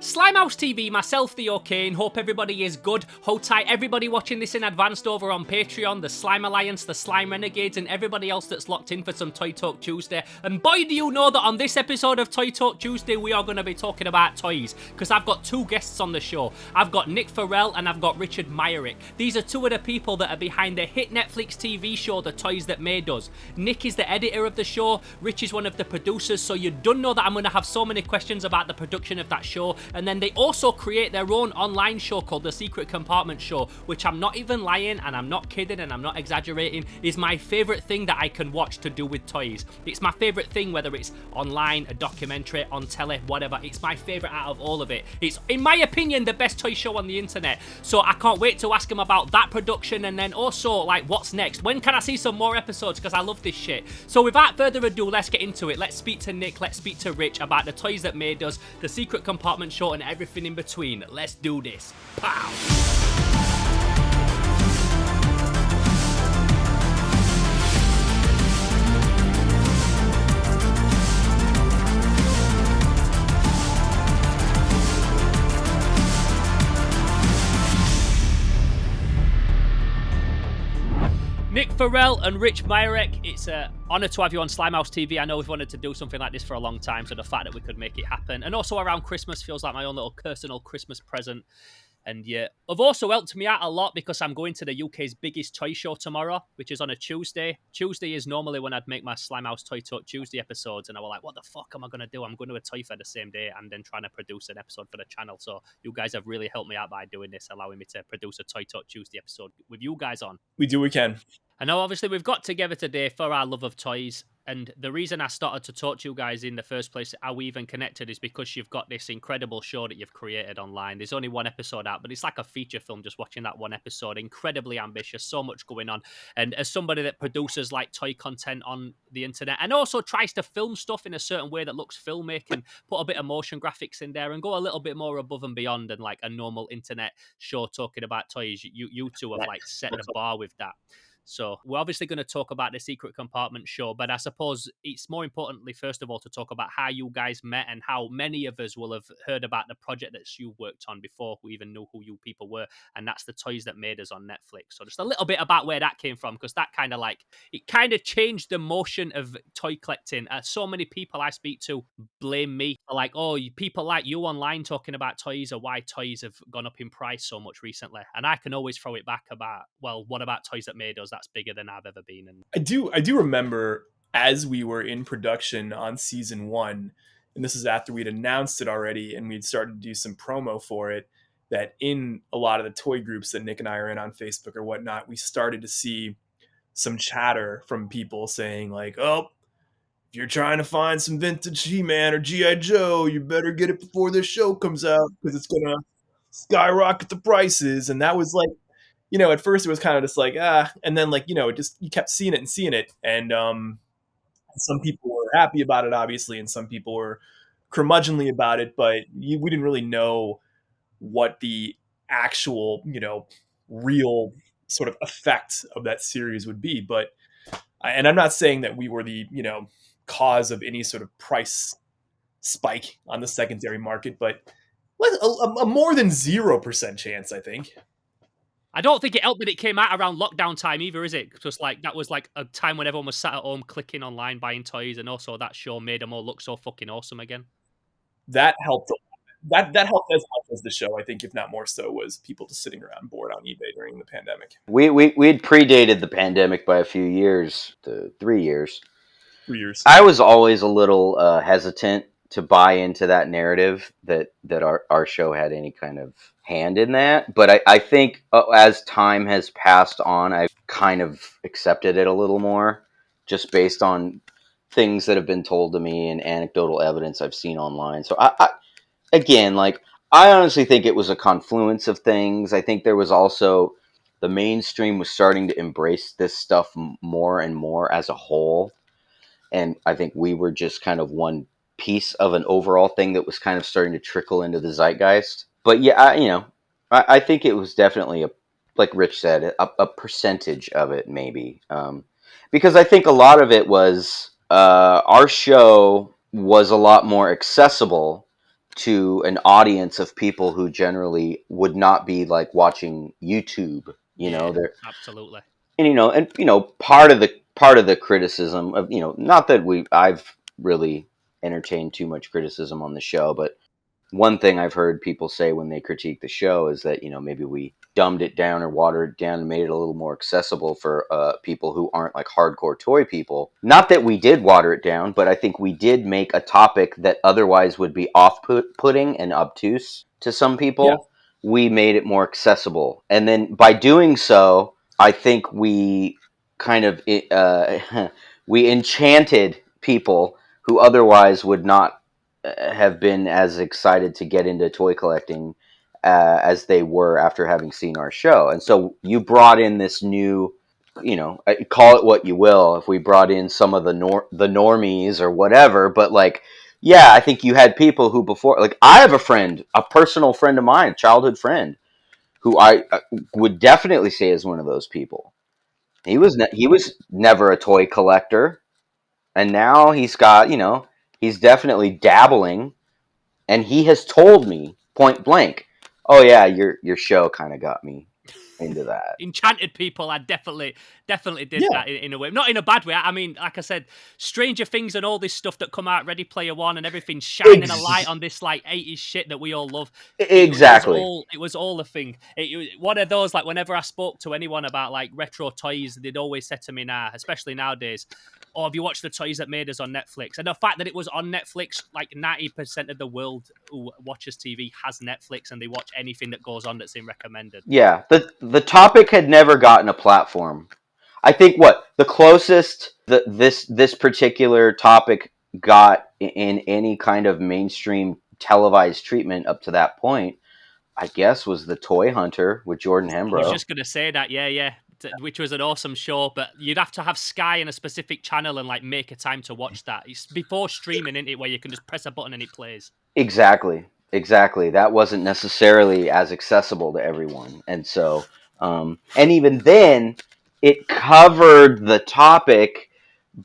Slimehouse TV, myself, Theo Kane, hope everybody is good. Hold tight, everybody watching this in advance over on Patreon, the Slime Alliance, the Slime Renegades, and everybody else that's locked in for some Toy Talk Tuesday. And boy, do you know that on this episode of Toy Talk Tuesday, we are going to be talking about toys, because I've got two guests on the show. I've got Nick Farrell and I've got Richard Myrick. These are two of the people that are behind the hit Netflix TV show, The Toys That Made Us. Nick is the editor of the show, Rich is one of the producers, so you don't know that I'm going to have so many questions about the production of that show. And then they also create their own online show called The Secret Compartment Show, which I'm not even lying and I'm not kidding and I'm not exaggerating, is my favourite thing that I can watch to do with toys. It's my favourite thing, whether it's online, a documentary, on telly, whatever. It's my favourite out of all of it. It's, in my opinion, the best toy show on the internet. So I can't wait to ask him about that production and then also, like, what's next? When can I see some more episodes? Because I love this shit. So without further ado, let's get into it. Let's speak to Nick, let's speak to Rich about The Toys That Made Us, The Secret Compartment Show, and everything in between. Let's do this. Pow! Nick Farrell and Rich Myrick, it's an honour to have you on Slimehouse TV. I know we've wanted to do something like this for a long time, so the fact that we could make it happen, and also around Christmas feels like my own little personal Christmas present. And yeah, have also helped me out a lot because I'm going to the UK's biggest toy show tomorrow, which is on a Tuesday. Tuesday is normally when I'd make my Slimehouse Toy Talk Tuesday episodes, and I was like, what the fuck am I going to do? I'm going to a toy fair the same day and then trying to produce an episode for the channel. So you guys have really helped me out by doing this, allowing me to produce a Toy Talk Tuesday episode with you guys on. We do what we can. I know, obviously, we've got together today for our love of toys, and the reason I started to talk to you guys in the first place, how we even connected, is because you've got this incredible show that you've created online. There's only one episode out, but it's like a feature film just watching that one episode. Incredibly ambitious, so much going on. And as somebody that produces like toy content on the internet and also tries to film stuff in a certain way that looks filmic and put a bit of motion graphics in there and go a little bit more above and beyond than like a normal internet show talking about toys, you two have like set the bar with that. So we're obviously going to talk about the Secret Compartment Show, but I suppose it's more importantly, first of all, to talk about how you guys met and how many of us will have heard about the project that you worked on before we even knew who you people were, and that's The Toys That Made Us on Netflix. So just a little bit about where that came from, because that kind of like, it kind of changed the motion of toy collecting. So many people I speak to blame me for like, oh, people like you online talking about toys or why toys have gone up in price so much recently. And I can always throw it back about, well, what about Toys That Made Us? That's bigger than I've ever been. And I do remember as we were in production on season 1, and this is after we'd announced it already and we'd started to do some promo for it, that in a lot of the toy groups that Nick and I are in on Facebook or whatnot, we started to see some chatter from people saying like, oh, if you're trying to find some vintage He-Man or G.I. Joe, you better get it before this show comes out because it's going to skyrocket the prices. And that was like, you know, at first it was kind of just like, and then like, you know, you kept seeing it. And some people were happy about it, obviously, and some people were curmudgeonly about it, but we didn't really know what the actual, you know, real sort of effect of that series would be. But, and I'm not saying that we were the, you know, cause of any sort of price spike on the secondary market, but a more than 0% chance, I think. I don't think it helped that it came out around lockdown time either, is it? Just like that was like a time when everyone was sat at home clicking online, buying toys, and also that show made them all look so fucking awesome again. That helped. That helped as much as the show, I think, if not more so, was people just sitting around bored on eBay during the pandemic. We'd predated the pandemic by a few years, 3 years. 3 years. I was always a little hesitant to buy into that narrative that our show had any kind of hand in that. But I think as time has passed on, I've kind of accepted it a little more, just based on things that have been told to me and anecdotal evidence I've seen online. So I honestly think it was a confluence of things. I think there was also the mainstream was starting to embrace this stuff more and more as a whole. And I think we were just kind of one piece of an overall thing that was kind of starting to trickle into the zeitgeist. But yeah, I think it was definitely like Rich said, a percentage of it maybe. Because I think a lot of it was our show was a lot more accessible to an audience of people who generally would not be like watching YouTube. They're absolutely. and part of the criticism of not that I've really entertained too much criticism on the show, but one thing I've heard people say when they critique the show is that maybe we dumbed it down or watered it down and made it a little more accessible for people who aren't like hardcore toy people. Not that we did water it down, but I think we did make a topic that otherwise would be off-putting and obtuse to some Yeah. people. We made it more accessible, and then by doing so, I think we kind of we enchanted people who otherwise would not have been as excited to get into toy collecting as they were after having seen our show. And so you brought in this new, call it what you will. If we brought in some of the normies or whatever, but like, yeah, I think you had people who before, like, I have a personal friend of mine, a childhood friend, who I would definitely say is one of those people. He was never a toy collector, and now he's got, he's definitely dabbling, and he has told me point blank, "Oh yeah, your show kind of got me into that." Enchanted people, I definitely did Yeah. that in a way, not in a bad way. I mean, like I said, Stranger Things and all this stuff that come out, Ready Player One, and everything shining a light on this like 80s shit that we all love. Exactly. It was all a thing. One of those, like, whenever I spoke to anyone about like retro toys, they'd always say to me now, especially nowadays, "Oh, have you watched the Toys That Made Us on Netflix?" And the fact that it was on Netflix, like 90% of the world who watches TV has Netflix, and they watch anything that goes on that's in recommended. Yeah, the topic had never gotten a platform. I think what the closest that this particular topic got in any kind of mainstream televised treatment up to that point, I guess, was the Toy Hunter with Jordan I was Hembrough. just going to say that, yeah, which was an awesome show, but you'd have to have Sky in a specific channel and like make a time to watch that. It's before streaming, isn't it, where you can just press a button and it plays. Exactly. That wasn't necessarily as accessible to everyone, and so, and even then, it covered the topic,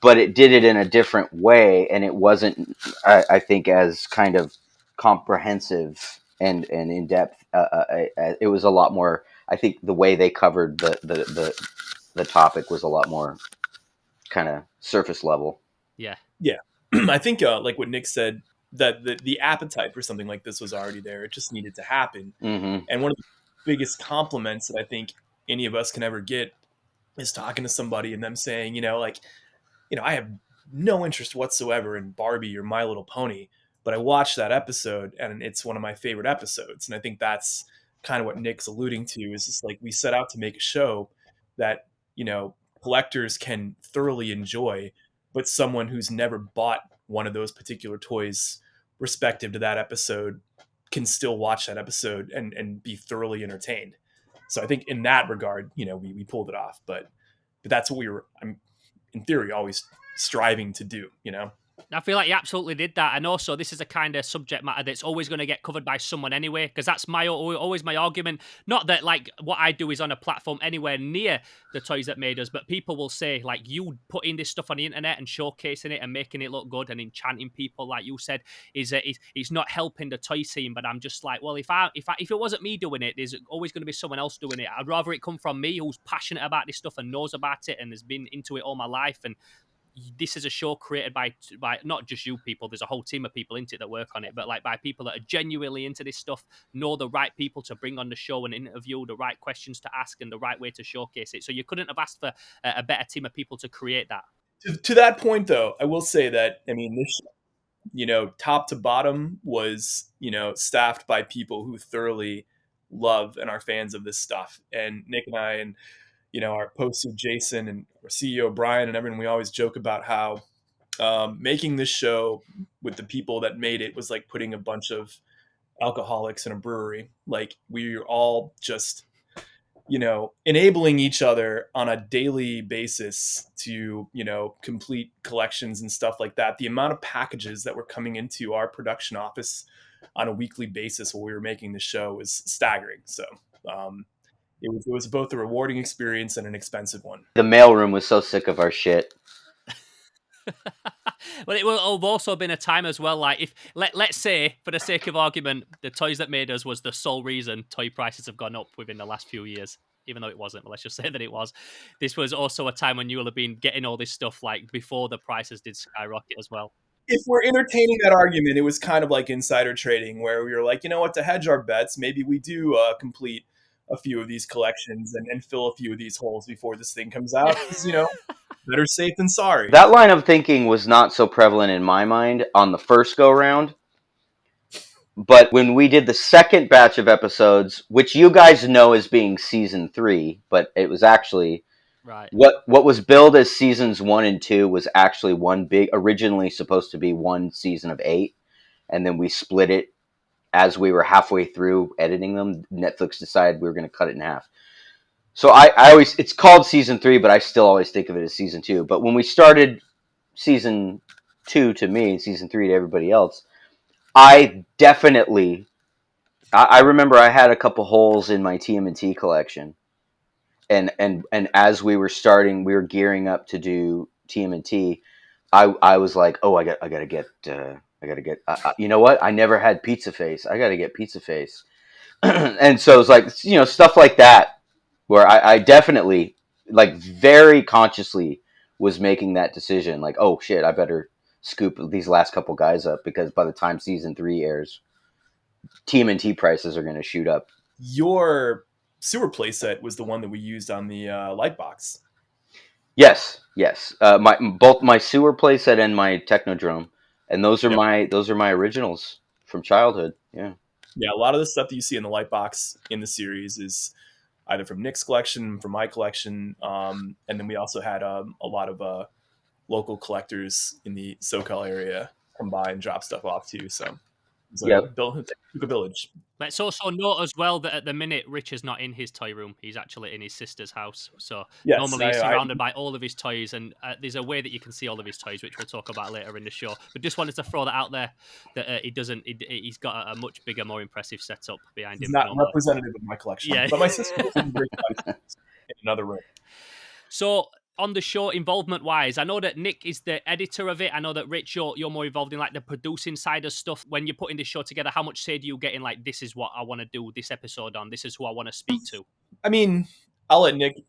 but it did it in a different way, and it wasn't, I think, as kind of comprehensive and in depth. It was a lot more. I think the way they covered the topic was a lot more kind of surface level. Yeah. Yeah. I think like what Nick said, that the appetite for something like this was already there. It just needed to happen. Mm-hmm. And one of the biggest compliments that I think any of us can ever get is talking to somebody and them saying, like, I have no interest whatsoever in Barbie or My Little Pony, but I watched that episode and it's one of my favorite episodes. And I think that's kind of what Nick's alluding to, is just like, we set out to make a show that, collectors can thoroughly enjoy, but someone who's never bought one of those particular toys respective to that episode can still watch that episode and be thoroughly entertained. So I think in that regard, we pulled it off, but that's what we were, in theory, always striving to do. I feel like you absolutely did that, and also this is a kind of subject matter that's always going to get covered by someone anyway, because that's always my argument. Not that like what I do is on a platform anywhere near the Toys That Made Us, but people will say like, you putting this stuff on the internet and showcasing it and making it look good and enchanting people, like you said, is not helping the toy scene. But I'm just like, well, if it wasn't me doing it, there's always going to be someone else doing it. I'd rather it come from me, who's passionate about this stuff and knows about it and has been into it all my life. And this is a show created by not just you people. There's a whole team of people into it that work on it, but like by people that are genuinely into this stuff, know the right people to bring on the show and interview, the right questions to ask, and the right way to showcase it. So you couldn't have asked for a better team of people to create that. To that point, though, I will say that, this, top to bottom was, staffed by people who thoroughly love and are fans of this stuff. And Nick and I, and our poster Jason and our CEO Brian and everyone, we always joke about how making this show with the people that made it was like putting a bunch of alcoholics in a brewery. Like, we are all just, enabling each other on a daily basis to, complete collections and stuff like that. The amount of packages that were coming into our production office on a weekly basis while we were making the show was staggering. So, it was both a rewarding experience and an expensive one. The mailroom was so sick of our shit. Well, it will have also been a time as well. Like, if let's say, for the sake of argument, the Toys That Made Us was the sole reason toy prices have gone up within the last few years, even though it wasn't. But let's just say that it was. This was also a time when you will have been getting all this stuff like before the prices did skyrocket as well. If we're entertaining that argument, it was kind of like insider trading, where we were like, you know what, to hedge our bets, maybe we do complete a few of these collections and fill a few of these holes before this thing comes out. Because, better safe than sorry. That line of thinking was not so prevalent in my mind on the first go round. But when we did the second batch of episodes, which you guys know as being season 3, but it was actually Right. what was billed as seasons 1 and 2 was actually originally supposed to be one season of 8, and then we split it as we were halfway through editing them. Netflix decided we were going to cut it in half. So I always, it's called season 3, but I still always think of it as season 2. But when we started season 2 to me, season 3 to everybody else, I remember I had a couple holes in my TMNT collection, and as we were gearing up to do TMNT, I was like, oh, I gotta get you know what? I never had Pizza Face. I gotta get Pizza Face, and so it's like, stuff like that, where I definitely, like, very consciously was making that decision, like, oh shit, I better scoop these last couple guys up, because by the time season 3 airs, TMNT prices are going to shoot up. Your sewer playset was the one that we used on the Lightbox. Yes. Both my sewer playset and my Technodrome, and those are my originals from childhood. Yeah. Yeah, a lot of the stuff that you see in the Lightbox in the series is either from Nick's collection, from my collection, and then we also had a lot of local collectors in the SoCal area come by and drop stuff off too. So it's like it took a village. Let's also note as well that at the minute, Rich is not in his toy room. He's actually in his sister's house. So normally he's surrounded by all of his toys, and there's a way that you can see all of his toys, which we'll talk about later in the show. But just wanted to throw that out there, that he's got a much bigger, more impressive setup behind him. He's not representative of my collection. Yeah. But my sister was in another room. So, on the show, involvement-wise, I know that Nick is the editor of it. I know that Rich, you're more involved in like the producing side of stuff. When you're putting this show together, how much say do you get in like, this is what I want to do this episode on, this is who I want to speak to? I mean, I'll let Nick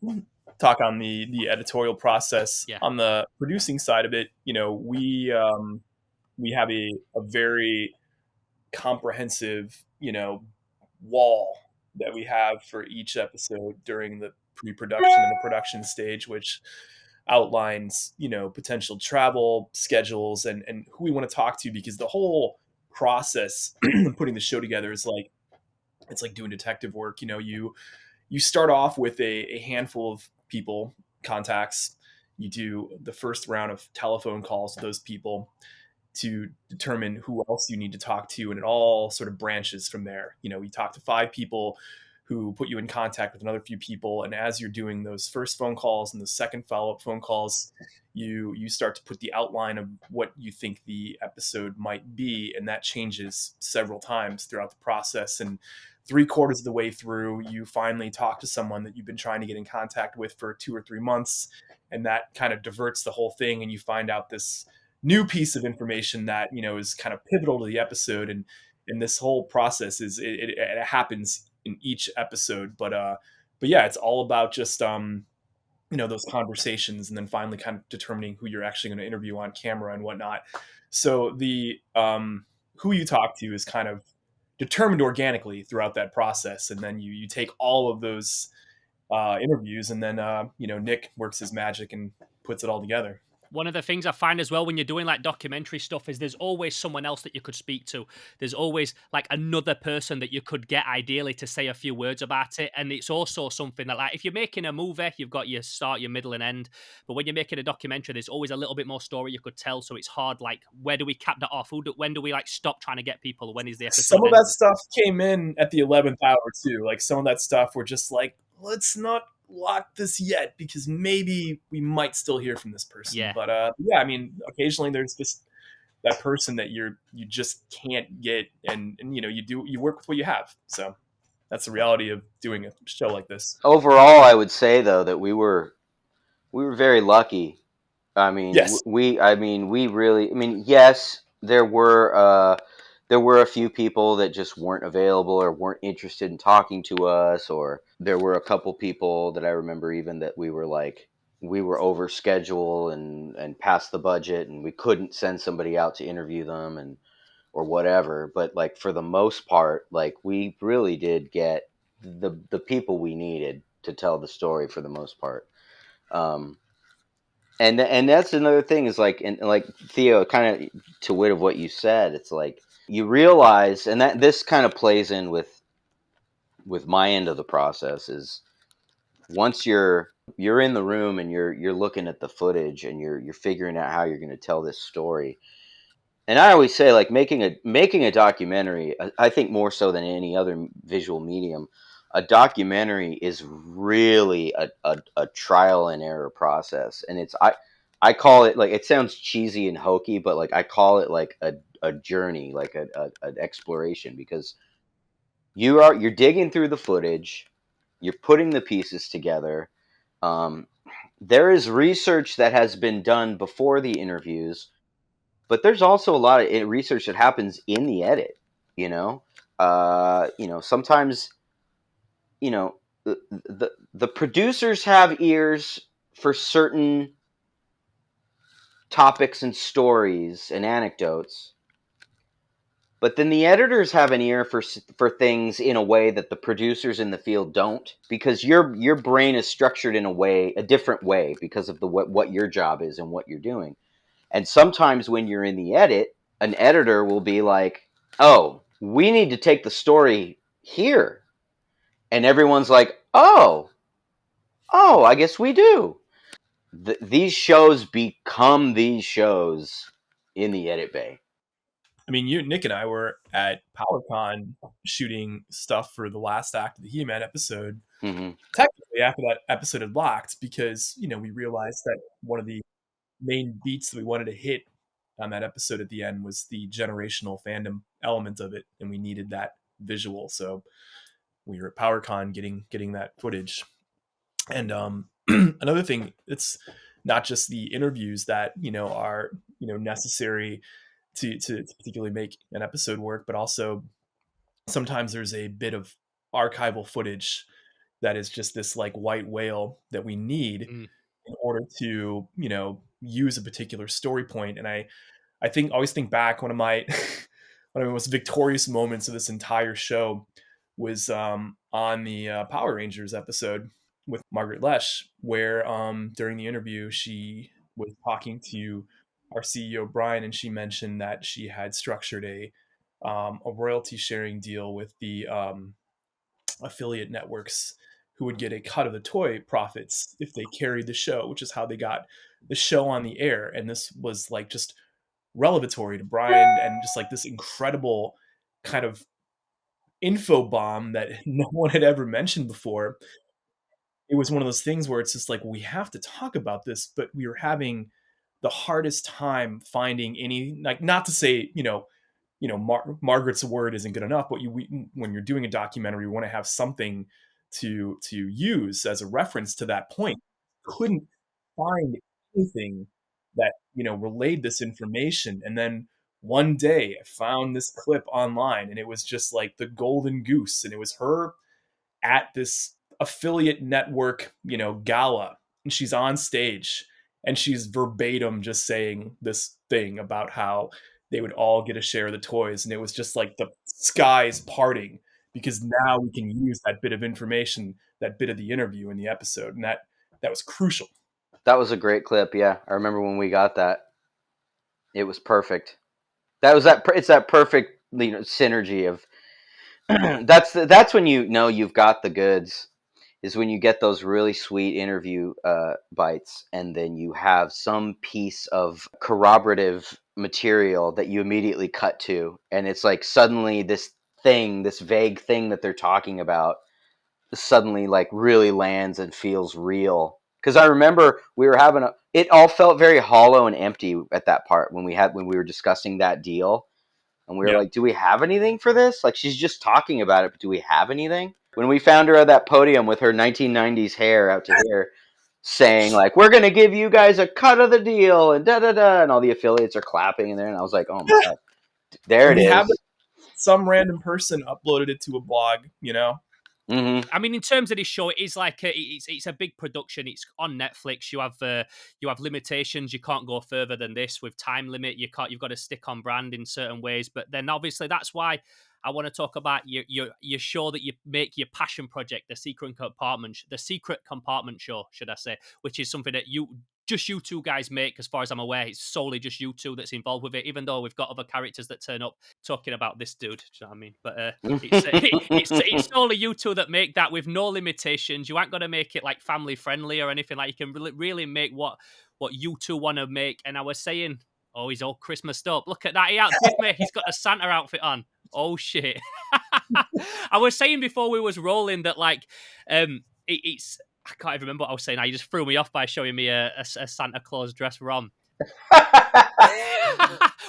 talk on the editorial process. Yeah. On the producing side of it, we have a very comprehensive, wall that we have for each episode during the pre-production and the production stage, which outlines, potential travel schedules and who we want to talk to, because the whole process of putting the show together is like, it's like doing detective work. You start off with a handful of people, contacts. You do the first round of telephone calls to those people to determine who else you need to talk to, and it all sort of branches from there. You talk to 5 people who put you in contact with another few people, and as you're doing those first phone calls and the second follow-up phone calls, you start to put the outline of what you think the episode might be, and that changes several times throughout the process. And 3/4 of the way through, you finally talk to someone that you've been trying to get in contact with for 2 or 3 months, and that kind of diverts the whole thing, and you find out this new piece of information that is kind of pivotal to the episode. And this whole process it happens in each episode, but yeah, it's all about just those conversations, and then finally kind of determining who you're actually going to interview on camera and whatnot. So the who you talk to is kind of determined organically throughout that process, and then you take all of those interviews, and then Nick works his magic and puts it all together. One of the things I find as well when you're doing like documentary stuff is there's always someone else that you could speak to. There's always like another person that you could get ideally to say a few words about it. And it's also something that, like, if you're making a movie, you've got your start, your middle and end. But when you're making a documentary, there's always a little bit more story you could tell. So it's hard, like, where do we cap that off? When do we like stop trying to get people? When is the episode Some of that stuff came in at the 11th hour too. Like, some of that stuff we're just like, let's not lock this yet, because maybe we might still hear from this person. Yeah. But I mean, occasionally there's just that person that you just can't get, and you work with what you have. So that's the reality of doing a show like this. Overall, I would say though that we were very lucky I mean, Yes. we really, yes, there were a few people that just weren't available or weren't interested in talking to us, or there were a couple people that I remember even that we were over schedule and past the budget, and we couldn't send somebody out to interview them and or whatever. But like for the most part, like we really did get the people we needed to tell the story for the most part. Um, and that's another thing is like, and like Theo, kind of to wit of what you said, it's like you realize, and that this kind of plays in with my end of the process is once you're in the room and you're looking at the footage and you're figuring out how you're going to tell this story. And I always say, like, making a documentary, I think more so than any other visual medium, a documentary is really a trial and error process. And I call it, like, it sounds cheesy and hokey, but like I call it like a journey, like an exploration, because you're digging through the footage, you're putting the pieces together. Um, there is research that has been done before the interviews, but there's also a lot of research that happens in the edit. You know, sometimes you know the producers have ears for certain topics and stories and anecdotes, but then the editors have an ear for things in a way that the producers in the field don't, because your brain is structured in a different way because of the what your job is and what you're doing. And sometimes when you're in the edit, an editor will be like, "Oh, we need to take the story here." And everyone's like, "Oh, I guess we do." These shows become these shows in the edit bay. I mean, Nick and I were at PowerCon shooting stuff for the last act of the He-Man episode. Mm-hmm. Technically, after that episode had locked, because we realized that one of the main beats that we wanted to hit on that episode at the end was the generational fandom element of it, and we needed that visual. So we were at PowerCon getting that footage. And another thing, it's not just the interviews that are necessary to particularly make an episode work, but also sometimes there's a bit of archival footage that is just this like white whale that we need Mm. in order to use a particular story point. And I think always think back, one of my one of the most victorious moments of this entire show was on the Power Rangers episode with Margaret Lesh, where during the interview she was talking to our CEO Brian, and she mentioned that she had structured a royalty sharing deal with the affiliate networks who would get a cut of the toy profits if they carried the show, which is how they got the show on the air. And this was like just revelatory to Brian, and just like this incredible kind of info bomb that no one had ever mentioned before. It was one of those things where it's just like, we have to talk about this, but we were having the hardest time finding any, like, not to say, Margaret's word isn't good enough, but when you're doing a documentary, you want to have something to use as a reference to that point. Couldn't find anything that relayed this information, and then one day I found this clip online, and it was just like the golden goose, and it was her at this affiliate network, gala, and she's on stage and she's verbatim just saying this thing about how they would all get a share of the toys. And it was just like the skies parting, because now we can use that bit of information, that bit of the interview in the episode. And that was crucial. That was a great clip. Yeah, I remember when we got that. It was perfect. That was that. It's that perfect synergy of that's when you know you've got the goods, is when you get those really sweet interview bites, and then you have some piece of corroborative material that you immediately cut to, and it's like suddenly this vague thing that they're talking about, suddenly like really lands and feels real. Because I remember we were it all felt very hollow and empty at that part when we were discussing that deal. And we were Yeah. like, do we have anything for this? Like, she's just talking about it, but do we have anything? When we found her at that podium with her 1990s hair out to here, saying like, we're going to give you guys a cut of the deal and da da da, and all the affiliates are clapping in there, and I was like, oh my god, there And it we have is. some random person uploaded it to a blog, you know. Mm-hmm. I mean, in terms of this show, it is like it's a big production. It's on Netflix. You have limitations. You can't go further than this with time limit. You've got to stick on brand in certain ways. But then obviously that's why I want to talk about your show that you make, your passion project, the Secret Compartment show, should I say, which is something that you two guys make. As far as I'm aware, it's solely just you two that's involved with it. Even though we've got other characters that turn up talking about this dude. Do you know what I mean? But it's solely you two that make that with no limitations. You aren't going to make it like family friendly or anything. Like, you can really make what you two want to make. And I was saying, oh, he's all Christmased up. Look at that. He outdid me. He's got a Santa outfit on. Oh shit. I was saying before we was rolling that like it's I can't even remember what I was saying. You just threw me off by showing me a Santa Claus dress Rom.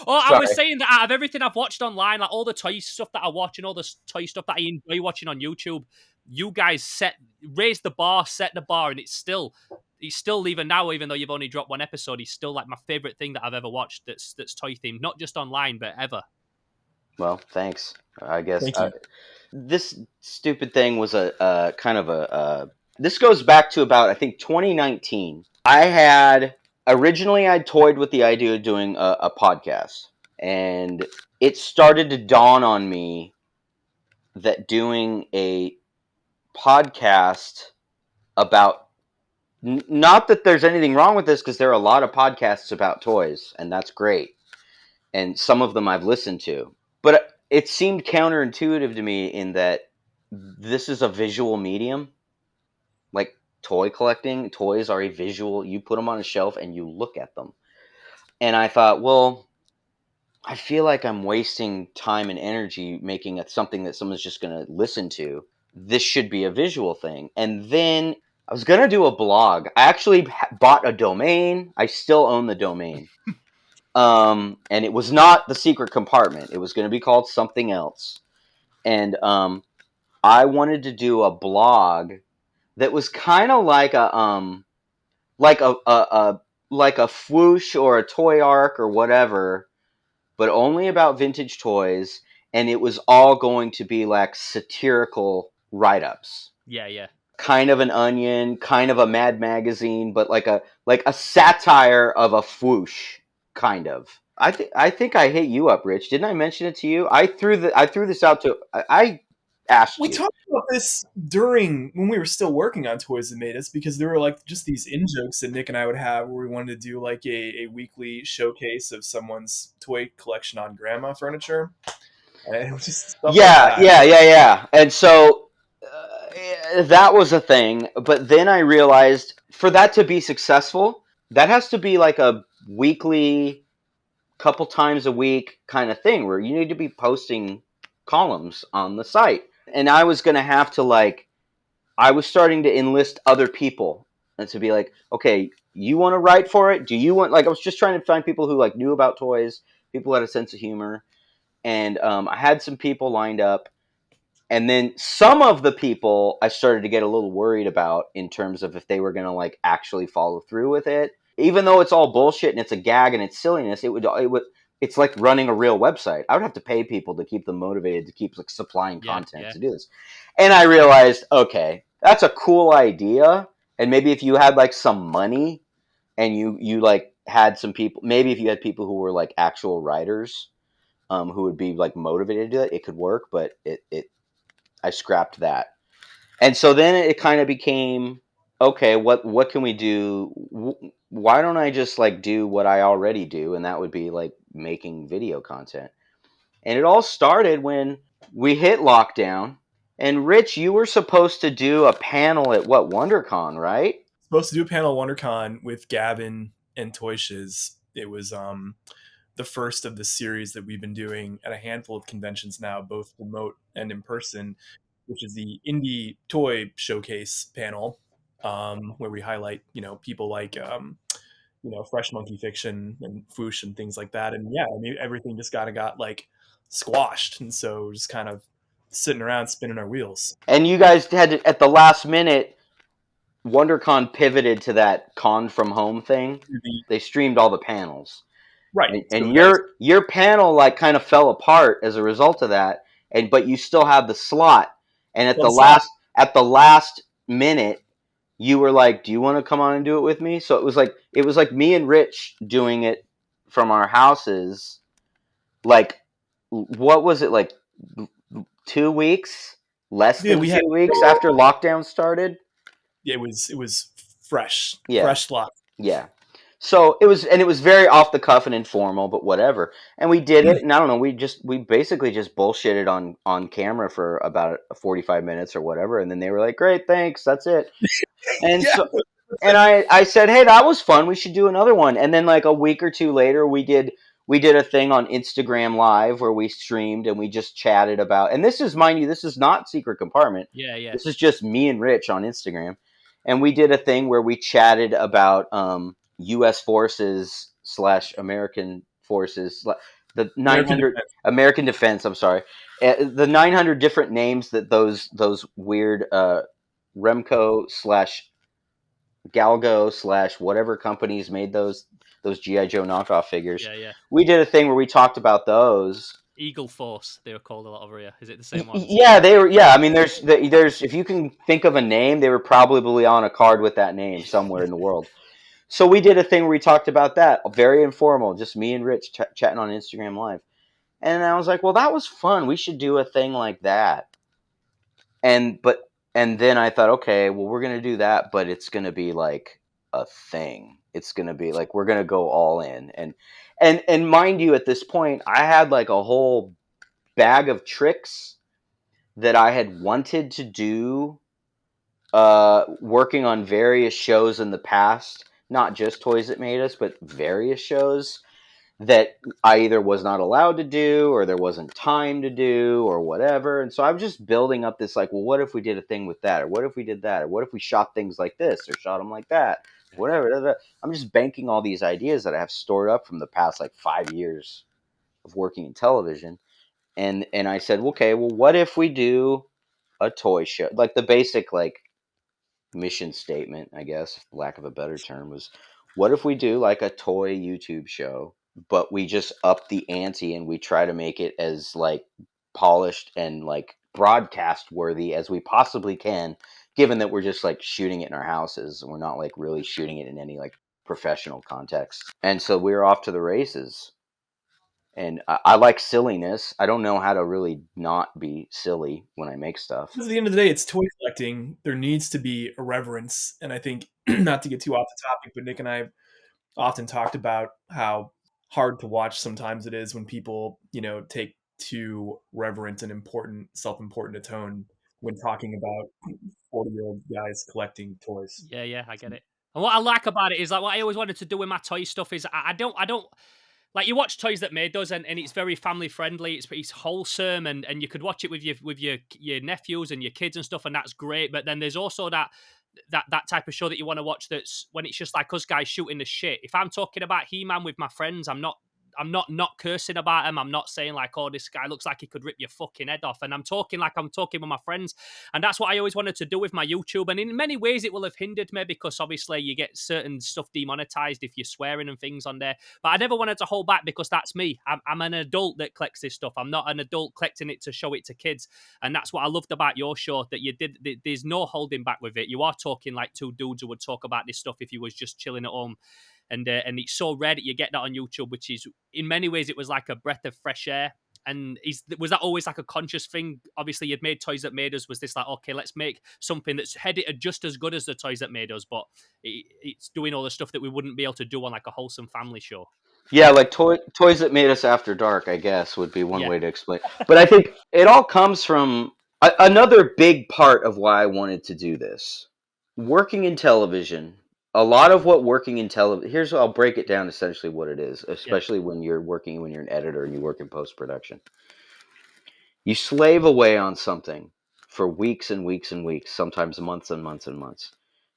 Oh, I was saying that out of everything I've watched online, like all the toy stuff that I watch and all the toy stuff that I enjoy watching on YouTube, you guys raised the bar, set the bar, and he's still even now, even though you've only dropped one episode, he's still like my favorite thing that I've ever watched that's toy themed, not just online but ever. Well, thanks. I guess Thank you. this stupid thing was a kind of a. This goes back to about, I think, 2019. Originally I'd toyed with the idea of doing a podcast, and it started to dawn on me that doing a podcast about, not that there's anything wrong with this, because there are a lot of podcasts about toys, and that's great, and some of them I've listened to, but it seemed counterintuitive to me in that this is a visual medium. Like toy collecting, toys are a visual. You put them on a shelf and you look at them. And I thought, well, I feel like I'm wasting time and energy making it something that someone's just going to listen to. This should be a visual thing. And then I was going to do a blog. I actually bought a domain. I still own the domain. And it was not the Secret Compartment. It was going to be called something else. And I wanted to do a blog that was kind of like a Swoosh or a Toy Arc or whatever, but only about vintage toys, and it was all going to be like satirical write-ups. Yeah. Kind of an Onion, kind of a Mad Magazine, but like a satire of a Swoosh, kind of. I think I hit you up, Rich. Didn't I mention it to you? I threw this out to I asked We you. talked about this during when we were still working on Toys That Made Us, because there were like just these in jokes that Nick and I would have where we wanted to do like a weekly showcase of someone's toy collection on grandma furniture. And it was just stuff like that. Yeah. And so that was a thing. But then I realized for that to be successful, that has to be like a weekly, couple times a week kind of thing where you need to be posting columns on the site. And I was going to have to I was starting to enlist other people and to be like, okay, you want to write for it? Do you want, I was just trying to find people who knew about toys, people who had a sense of humor. And I had some people lined up. And then some of the people I started to get a little worried about in terms of if they were going to actually follow through with it. Even though it's all bullshit and it's a gag and it's silliness, it's like running a real website. I would have to pay people to keep them motivated to keep supplying content to do this. And I realized, okay, that's a cool idea. And maybe if you had some money and you had some people, maybe if you had people who were actual writers, who would be motivated to do it could work. But I scrapped that. And so then it kind of became, okay, what can we do? Why don't I just do what I already do? And that would be making video content. And it all started when we hit lockdown. And Rich, you were supposed to do a panel at WonderCon, right? Supposed to do a panel at WonderCon with Gavin and Toy Shiz. It was the first of the series that we've been doing at a handful of conventions now, both remote and in person, which is the Indie Toy Showcase panel, where we highlight, people like, Fresh Monkey Fiction and Foosh and things like that. And yeah, I mean, everything just got squashed. And so just kind of sitting around spinning our wheels. And you guys had to, at the last minute, WonderCon pivoted to that con from home thing, The- they streamed all the panels. right. And So that was your panel like kind of fell apart as a result of that, and but you still have the slot. And well, the slot. at the last minute, you were like, "Do you want to come on and do it with me?" So it was like me and Rich doing it from our houses. Like, what was it like? 2 weeks, less Yeah, than we had 2 weeks after lockdown started. it was fresh Yeah, fresh slot. yeah. So it was very off the cuff and informal, but whatever. And we did it, and I don't know, we basically just bullshitted on camera for about 45 minutes or whatever, and then they were like, "Great, thanks, that's it." And Yeah, so, and I said, "Hey, that was fun. We should do another one." And then like a week or two later, we did a thing on Instagram Live where we streamed and we just chatted about. And this is, mind you, this is not Secret Compartment. Yeah. This is just me and Rich on Instagram, and we did a thing where we chatted about U.S. forces / American forces, the American 900 defense. American defense. I'm sorry, the 900 different names that those weird Remco / Galgo / whatever companies made those GI Joe knockoff figures. Yeah. We did a thing where we talked about those. Eagle Force, they were called a lot over here. Is it the same ones? Yeah, they were. Yeah, I mean, there's if you can think of a name, they were probably on a card with that name somewhere in the world. So we did a thing where we talked about that, very informal, just me and Rich chatting on Instagram Live. And I was like, well, that was fun. We should do a thing like that. And but and then I thought, okay, well, we're gonna do that, but it's gonna be like a thing. It's gonna be like we're gonna go all in. And mind you, at this point, I had like a whole bag of tricks that I had wanted to do, working on various shows in the past, not just Toys That Made Us, but various shows that I either was not allowed to do or there wasn't time to do or whatever. And so I'm just building up this like, well, what if we did a thing with that? Or what if we did that? Or what if we shot things like this or shot them like that? Whatever. I'm just banking all these ideas that I have stored up from the past like 5 years of working in television. And I said, okay, well, what if we do a toy show? Like the basic like mission statement, I guess, for lack of a better term, was what if we do like a toy YouTube show, but we just up the ante and we try to make it as like polished and like broadcast worthy as we possibly can, given that we're just like shooting it in our houses and we're not like really shooting it in any like professional context. And so we were off to the races. And I like silliness. I don't know how to really not be silly when I make stuff. Because at the end of the day, it's toy collecting. There needs to be irreverence, and I think not to get too off the topic, but Nick and I have often talked about how hard to watch sometimes it is when people, take too reverent and important, self-important a tone when talking about 40-year-old guys collecting toys. Yeah, I get it. And what I like about it is like what I always wanted to do with my toy stuff is I don't like, you watch Toys That Made Us, and it's very family friendly. It's wholesome, and you could watch it with your nephews and your kids and stuff, and that's great. But then there's also that type of show that you want to watch that's when it's just like us guys shooting the shit. If I'm talking about He-Man with my friends, I'm not cursing about him. I'm not saying like, oh, this guy looks like he could rip your fucking head off. And I'm talking like I'm talking with my friends. And that's what I always wanted to do with my YouTube. And in many ways, it will have hindered me because obviously you get certain stuff demonetized if you're swearing and things on there. But I never wanted to hold back because that's me. I'm an adult that collects this stuff. I'm not an adult collecting it to show it to kids. And that's what I loved about your show, that you did. There's no holding back with it. You are talking like two dudes who would talk about this stuff if you was just chilling at home. And it's so rare that you get that on YouTube, which is in many ways it was like a breath of fresh air. And was that always like a conscious thing? Obviously, you'd made Toys That Made Us. Was this like, okay, let's make something that's edited just as good as the Toys That Made Us, but it's doing all the stuff that we wouldn't be able to do on like a wholesome family show? Yeah, like Toys That Made Us After Dark, I guess, would be one Yeah, way to explain. But I think it all comes from another big part of why I wanted to do this. Working in television, a lot of what working in television, I'll break it down essentially what it is, yeah, especially when you're an editor and you work in post production. You slave away on something for weeks and weeks and weeks, sometimes months and months and months.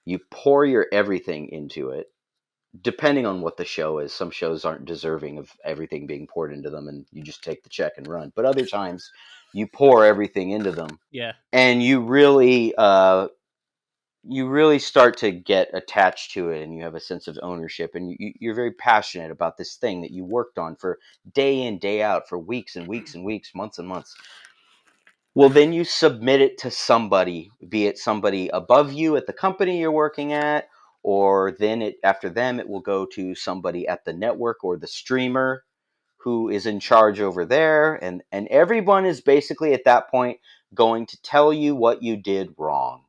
You pour your everything into it, depending on what the show is. Some shows aren't deserving of everything being poured into them and you just take the check and run. But other times you pour everything into them yeah, and you really you really start to get attached to it, and you have a sense of ownership, and you're very passionate about this thing that you worked on for day in, day out, for weeks and weeks and weeks, months and months. Well, then you submit it to somebody, be it somebody above you at the company you're working at, or then after them, it will go to somebody at the network or the streamer who is in charge over there. And everyone is basically at that point going to tell you what you did wrong.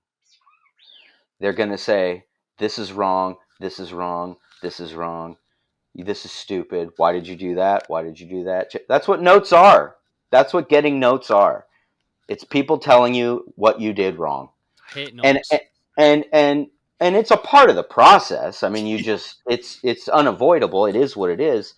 They're going to say, this is wrong, this is wrong, this is wrong, this is stupid. Why did you do that? Why did you do that? That's what notes are. That's what getting notes are. It's people telling you what you did wrong. I hate And notes. and and and it's a part of the process. I mean, it's unavoidable. It is what it is.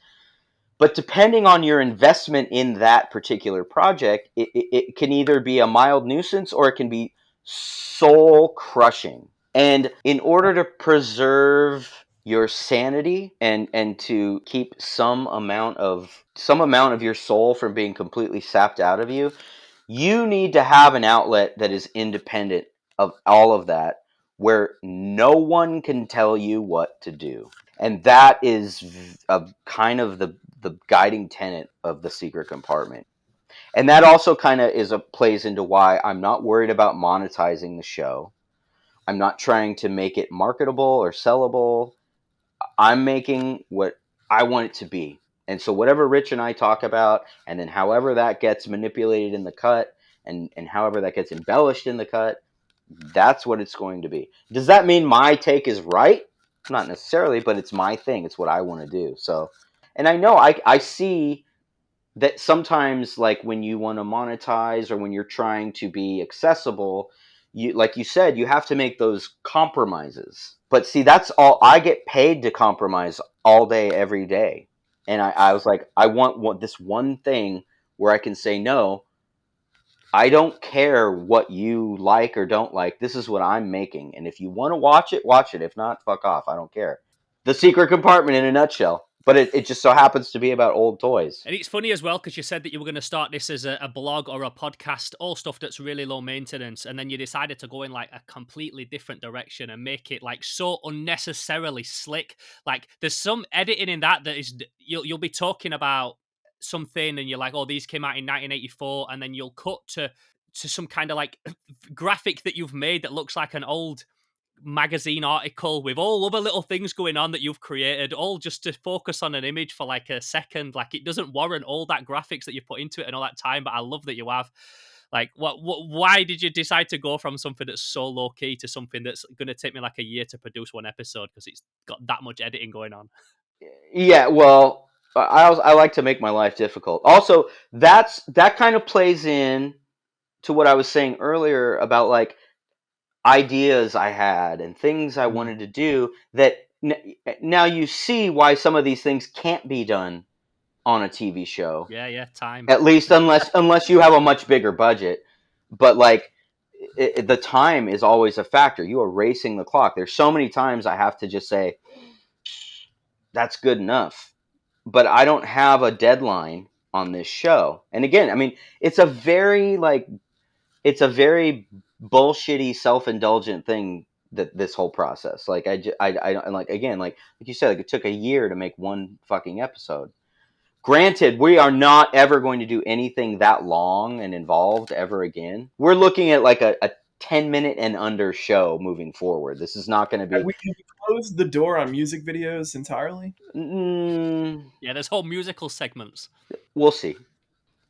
But depending on your investment in that particular project, it can either be a mild nuisance or it can be soul crushing. And in order to preserve your sanity and to keep some amount of your soul from being completely sapped out of you, you need to have an outlet that is independent of all of that, where no one can tell you what to do. And that is a kind of the guiding tenet of the Secret Compartment. And that also kind of plays into why I'm not worried about monetizing the show. I'm not trying to make it marketable or sellable. I'm making what I want it to be. And so whatever Rich and I talk about, and then however that gets manipulated in the cut, and however that gets embellished in the cut, that's what it's going to be. Does that mean my take is right? Not necessarily, but it's my thing. It's what I want to do. So, and I know I see that sometimes, like when you want to monetize or when you're trying to be accessible, you, like you said, you have to make those compromises. But see, that's all I get paid to compromise all day every day. And I was like, I want this one thing where I can say no. I don't care what you like or don't like. This is what I'm making, and if you want to watch it, watch it. If not, fuck off. I don't care. The Secret Compartment in a nutshell. But it just so happens to be about old toys. And it's funny as well because you said that you were going to start this as a blog or a podcast, all stuff that's really low maintenance, and then you decided to go in like a completely different direction and make it like so unnecessarily slick. Like there's some editing in that is you'll be talking about something and you're like, oh, these came out in 1984, and then you'll cut to some kind of like graphic that you've made that looks like an old magazine article with all other little things going on that you've created, all just to focus on an image for like a second. Like it doesn't warrant all that graphics that you put into it and all that time, but I love that you have. Like, why did you decide to go from something that's so low key to something that's going to take me like a year to produce one episode because it's got that much editing going on? Yeah, well, I like to make my life difficult. Also, that kind of plays in to what I was saying earlier about like ideas I had and things I wanted to do that now you see why some of these things can't be done on a TV show. Yeah, time. At least unless you have a much bigger budget. But like the time is always a factor. You are racing the clock. There's so many times I have to just say that's good enough. But I don't have a deadline on this show. And again, I mean, it's a very bullshitty, self-indulgent thing, that this whole process. Like I like, again, like you said, like it took a year to make one fucking episode. Granted, we are not ever going to do anything that long and involved ever again. We're looking at like a 10-minute and under show moving forward. This is not going to be. Have we closed the door on music videos entirely? Yeah, there's whole musical segments. We'll see.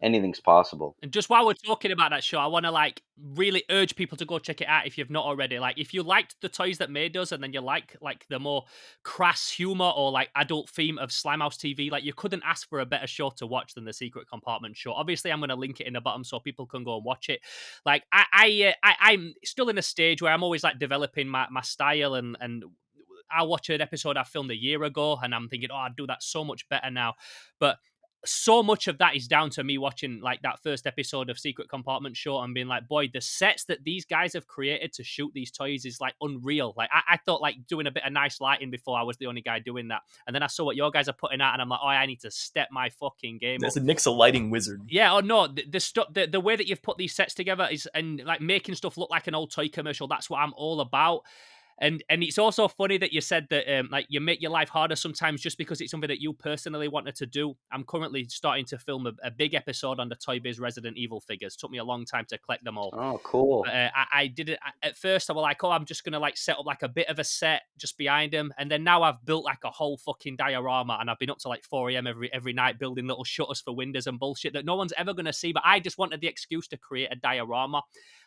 Anything's possible. And just while we're talking about that show, I want to like really urge people to go check it out if you've not already. Like, if you liked the Toys That Made Us, and then you like the more crass humor or like adult theme of Slimehouse TV, like you couldn't ask for a better show to watch than the Secret Compartment show. Obviously, I'm going to link it in the bottom so people can go and watch it. Like, I'm still in a stage where I'm always like developing my style, and I watch an episode I filmed a year ago, and I'm thinking, oh, I'd do that so much better now. But so much of that is down to me watching like that first episode of Secret Compartment show and being like, boy, the sets that these guys have created to shoot these toys is like unreal. Like I thought like doing a bit of nice lighting before I was the only guy doing that. And then I saw what your guys are putting out and I'm like, oh, I need to step my fucking game up. Nick's a lighting wizard. Yeah, or no, the stuff, the way that you've put these sets together is, and like making stuff look like an old toy commercial, that's what I'm all about. And it's also funny that you said that like you make your life harder sometimes just because it's something that you personally wanted to do. I'm currently starting to film a big episode on the Toy Biz Resident Evil figures. Took me a long time to collect them all. Oh, cool. But, I did it at first. I was like, oh, I'm just gonna like set up like a bit of a set just behind them, and then now I've built like a whole fucking diorama, and I've been up to like 4 a.m. every night building little shutters for windows and bullshit that no one's ever gonna see. But I just wanted the excuse to create a diorama.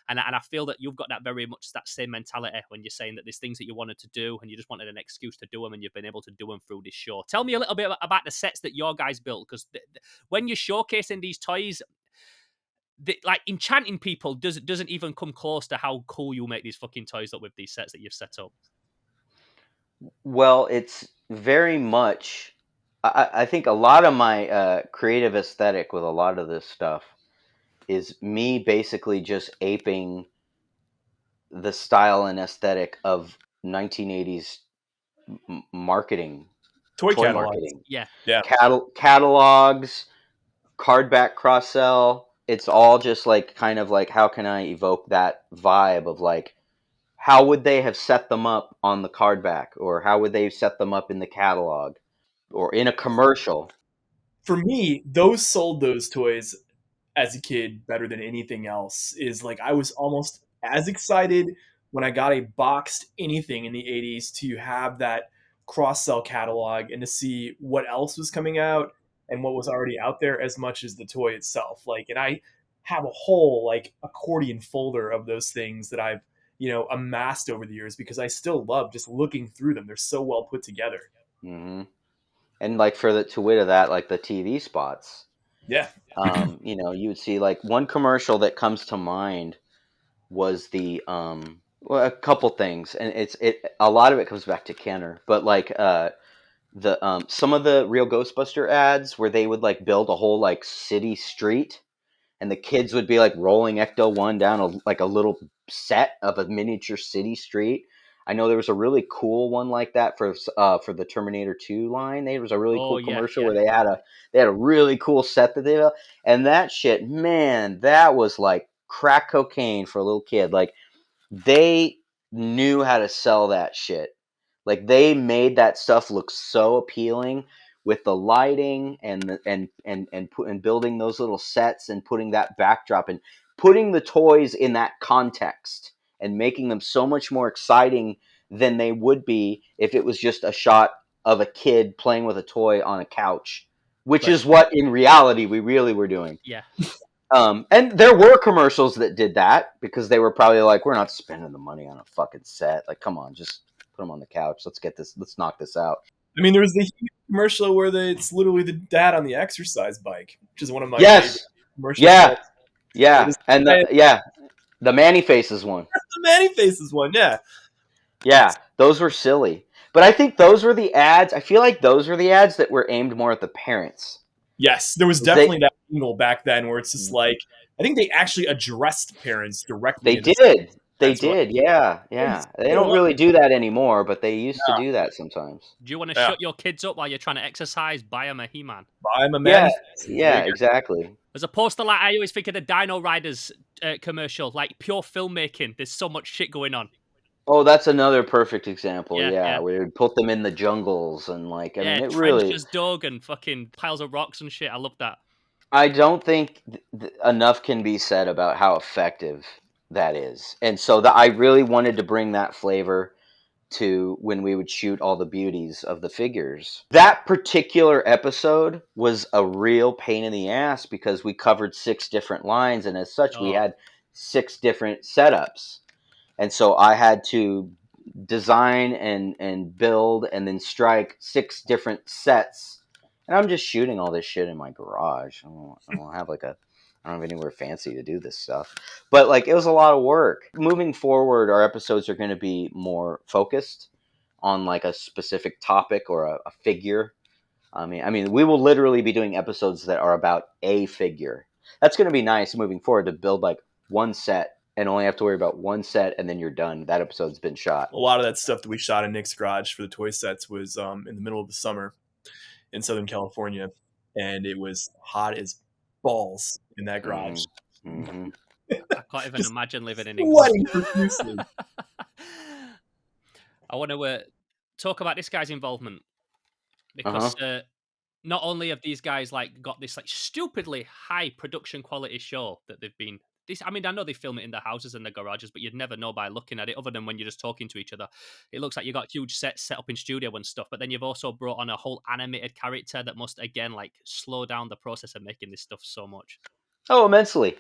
And I feel that you've got that very much that same mentality when you're saying that there's things that you wanted to do and you just wanted an excuse to do them and you've been able to do them through this show. Tell me a little bit about the sets that your guys built, because when you're showcasing these toys, like enchanting people doesn't even come close to how cool you make these fucking toys up with these sets that you've set up. Well, it's very much, I think a lot of my creative aesthetic with a lot of this stuff is me basically just aping the style and aesthetic of 1980s marketing, Toy catalogs. marketing. Yeah. Catalogs, cardback cross-sell. It's all just like kind of like, how can I evoke that vibe of like, how would they have set them up on the cardback, or how would they set them up in the catalog or in a commercial? For me, those sold those toys as a kid better than anything else. Is like I was almost as excited when I got a boxed anything in the 80s to have that cross-sell catalog and to see what else was coming out and what was already out there as much as the toy itself. Like, and I have a whole like accordion folder of those things that I've, amassed over the years because I still love just looking through them. They're so well put together. Mm-hmm. And like to wit of that, like the TV spots. Yeah. You would see like one commercial that comes to mind was the a couple things, and a lot of it comes back to Kenner, but like the some of the Real Ghostbuster ads where they would like build a whole like city street, and the kids would be like rolling Ecto 1 down a little set of a miniature city street. I know there was a really cool one like that for the Terminator 2 line. There was a really cool commercial where they had a really cool set that they built, and that shit, man, that was like crack cocaine for a little kid. Like they knew how to sell that shit. Like they made that stuff look so appealing with the lighting and building those little sets and putting that backdrop and putting the toys in that context and making them so much more exciting than they would be if it was just a shot of a kid playing with a toy on a couch, which is what in reality we really were doing. Yeah. And there were commercials that did that because they were probably like, we're not spending the money on a fucking set. Like, come on, just put them on the couch. Let's knock this out. I mean, there was the huge commercial where it's literally the dad on the exercise bike, which is one of my favorite commercials. Yeah. And the Manny Faces one. The Manny Faces one, yeah. Yeah, those were silly. But I think those were the ads. I feel like those were the ads that were aimed more at the parents. Yes, there was definitely that angle back then where it's just like, I think they actually addressed parents directly. They did, yeah. They don't really do that anymore, but they used to do that sometimes. Do you want to shut your kids up while you're trying to exercise? Buy them a He-Man. Buy them a man. Yeah, exactly. As opposed to like, I always think of the Dino Riders commercial, like pure filmmaking. There's so much shit going on. Oh, that's another perfect example. Yeah. We would put them in the jungles and like, I mean, it trenches really dug and fucking piles of rocks and shit. I love that. I don't think enough can be said about how effective that is. And so I really wanted to bring that flavor to when we would shoot all the beauties of the figures. That particular episode was a real pain in the ass because we covered 6 different lines, and as such, we had 6 different setups. And so I had to design and build and then strike 6 different sets. And I'm just shooting all this shit in my garage. I don't have anywhere fancy to do this stuff. But like, it was a lot of work. Moving forward, our episodes are going to be more focused on like a specific topic or a figure. I mean, we will literally be doing episodes that are about a figure. That's going to be nice moving forward to build like one set and only have to worry about one set, and then you're done. That episode's been shot. A lot of that stuff that we shot in Nick's garage for the toy sets was in the middle of the summer in Southern California, and it was hot as balls in that garage. Mm-hmm. I can't even imagine living in England. Sweating profusely. I want to talk about this guy's involvement because not only have these guys like got this like stupidly high production quality show that they've been. I mean, I know they film it in their houses and their garages, but you'd never know by looking at it, other than when you're just talking to each other. It looks like you got huge sets set up in studio and stuff, but then you've also brought on a whole animated character that must again like slow down the process of making this stuff so much. Oh, immensely.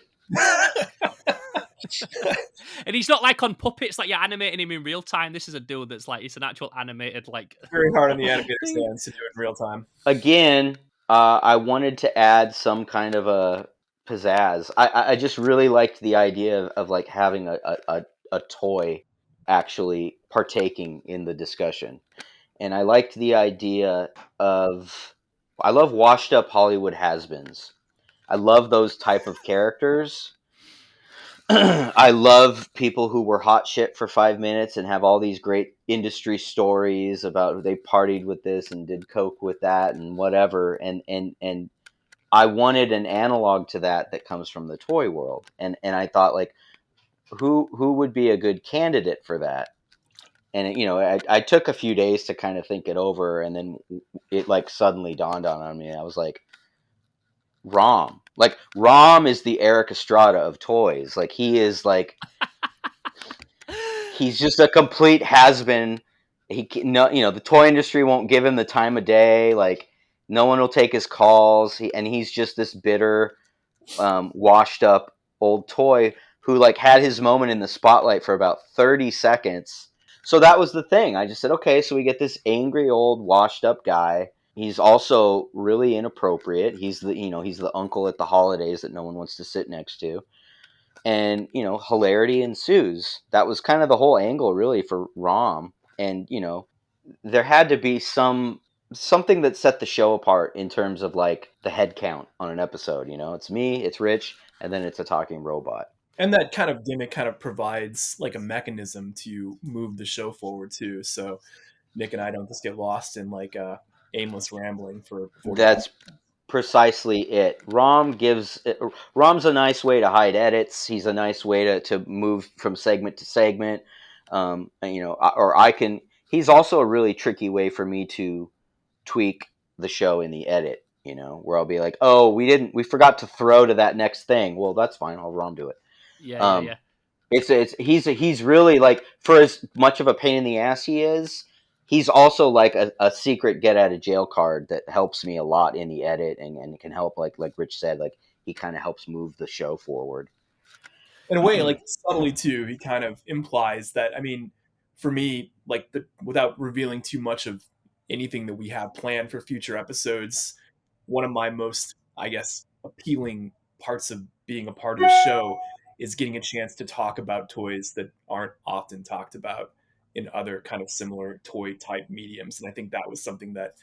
And he's not like on puppets, like you're animating him in real time. This is a dude that's like, it's an actual animated, like very hard on the animator's hands to do it in real time. Again, I wanted to add some kind of a pizzazz. I just really liked the idea of like having a toy actually partaking in the discussion. And I liked the idea of, I love washed up Hollywood has-beens. I love those type of characters. I love people who were hot shit for 5 minutes and have all these great industry stories about they partied with this and did coke with that and whatever. And I wanted an analog to that comes from the toy world. And I thought, like, who would be a good candidate for that? And I took a few days to kind of think it over, and then it like suddenly dawned on me. I was like, Rom. Like, Rom is the Eric Estrada of toys. Like, he is like, he's just a complete has-been. The toy industry won't give him the time of day. Like, no one will take his calls. He's just this bitter, washed up old toy who like had his moment in the spotlight for about 30 seconds. So that was the thing. I just said, okay, so we get this angry old washed up guy. He's also really inappropriate. He's the uncle at the holidays that no one wants to sit next to. And, hilarity ensues. That was kind of the whole angle really for Rom. And, there had to be something that set the show apart in terms of like the head count on an episode. It's me, it's Rich, and then it's a talking robot. And that kind of gimmick kind of provides like a mechanism to move the show forward too. So Nick and I don't just get lost in like aimless rambling for 40 That's precisely it. Rom's a nice way to hide edits. He's a nice way to move from segment to segment. He's also a really tricky way for me to tweak the show in the edit, where I'll be like, oh, we forgot to throw to that next thing. Well, that's fine. I'll Rom do it. Yeah. He's really like, for as much of a pain in the ass he is, he's also like a secret get out of jail card that helps me a lot in the edit and can help, like Rich said, like he kind of helps move the show forward. In a way, like subtly too, he kind of implies that, I mean, for me, like without revealing too much of anything that we have planned for future episodes, one of my most, I guess, appealing parts of being a part of the show is getting a chance to talk about toys that aren't often talked about in other kind of similar toy type mediums. And I think that was something that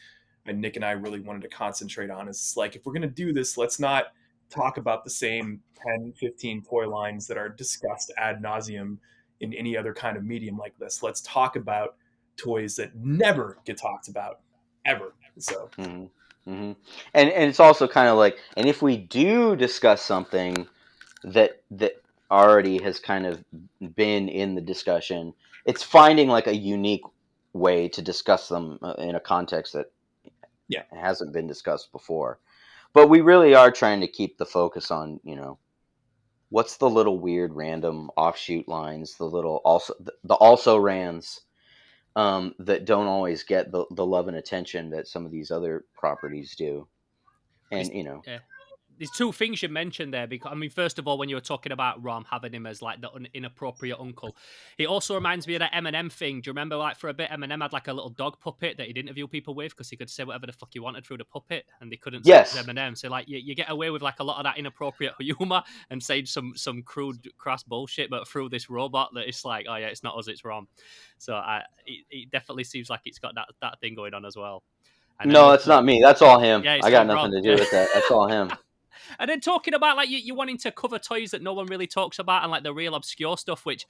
Nick and I really wanted to concentrate on. Is like, if we're going to do this, let's not talk about the same 10, 15 toy lines that are discussed ad nauseum in any other kind of medium like this. Let's talk about toys that never get talked about ever. So, and it's also kind of like, and if we do discuss something that already has kind of been in the discussion, it's finding like a unique way to discuss them in a context that hasn't been discussed before. But we really are trying to keep the focus on, what's the little weird random offshoot lines, the also rans that don't always get the love and attention that some of these other properties do. And, There's two things you mentioned there, because I mean, first of all, when you were talking about Rom having him as like the inappropriate uncle, it also reminds me of that Eminem thing. Do you remember, like, for a bit, Eminem had like a little dog puppet that he'd interview people with because he could say whatever the fuck he wanted through the puppet, and they couldn't say it was Eminem. So like, you get away with like a lot of that inappropriate humor and saying some crude, crass bullshit, but through this robot that it's like, oh yeah, it's not us, it's Rom. So it definitely seems like it's got that thing going on as well. And then No, we've it's got, not me. That's all him. yeah, it's I got all nothing Rob. to do Yeah. with that. That's all him. And then talking about like you wanting to cover toys that no one really talks about and like the real obscure stuff, which